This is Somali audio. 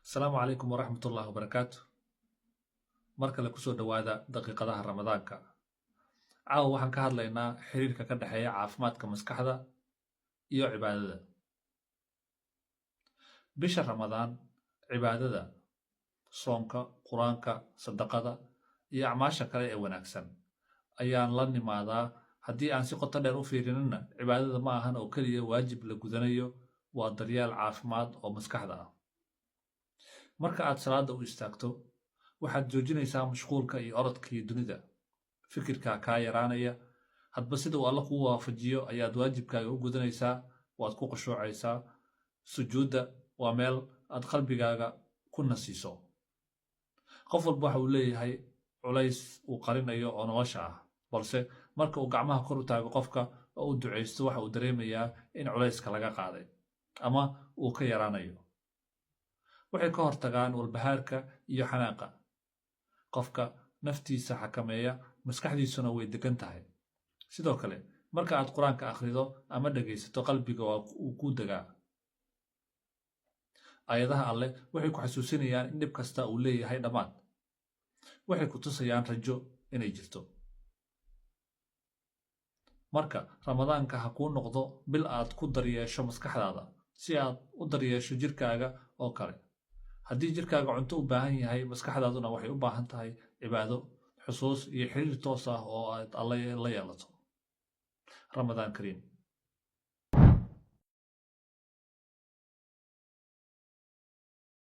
السلام عليكم ورحمة الله وبركاته. markale kusoo dhawaada daqiiqadaha ramadaanka. Caawa waxaan ka hadlaynaa xiriirka ka dhexeeya caafimaadka maskaxda iyo cibaadada. Bisha Ramadaan, cibaadada, soonka, quraanka, sadaqada iyo acmaasha kale ee wanaagsan ayaan la nimaadaa. Haddii aan si qoto dheer u fiirinina, cibaadada ma ahan oo keliya waajib la gudanayo, waa daryeel caafimaad oo maskaxda ah. Marka aad salaada u istaagto, waxaad joojinaysaa mashquulka iyo orodkii dunida. Fikirka kaa yaraanaya, hadba sida uu Alla kugu waafajiyo ayaad waajibkaaga u gudanaysaa, waad ku khushuucaysaa. Sujuudda waa meel aad qalbigaaga ku nasiiso. Qof walba waxa uu leeyahay culays uu qarinayo oo nolosha ah, balse marka uu gacmaha kor u taago qofka oo uu ducaysto, waxa uu dareemayaa in culayska laga qaaday ama uu ka yaraanayo. Waxay ka hortagaan walbahaarka iyo xanaaqa. Qofka naftiisa xakameeya, maskaxdiisuna way degan tahay. Sidoo kale, marka aad quraanka akhrido ama dhagaysato, qalbiga uu ku degaa. Aayadaha Alle waxay ku xasuusinayaan in dhib kasta uu leeyahay dhammaad. Waxay ku tusayaan rajo inay jirto. Marka Ramadaanka ha kuu noqdo bil aad ku daryeesho maskaxdaada si aad u daryeesho jirkaaga oo kale. Haddii jirkaaga cunto u baahan yahay, maskaxdaaduna waxay u baahan tahay cibaado, xusuus iyo xiriir toos ah oo aad Alle la yeelato. Ramadaan Kariim.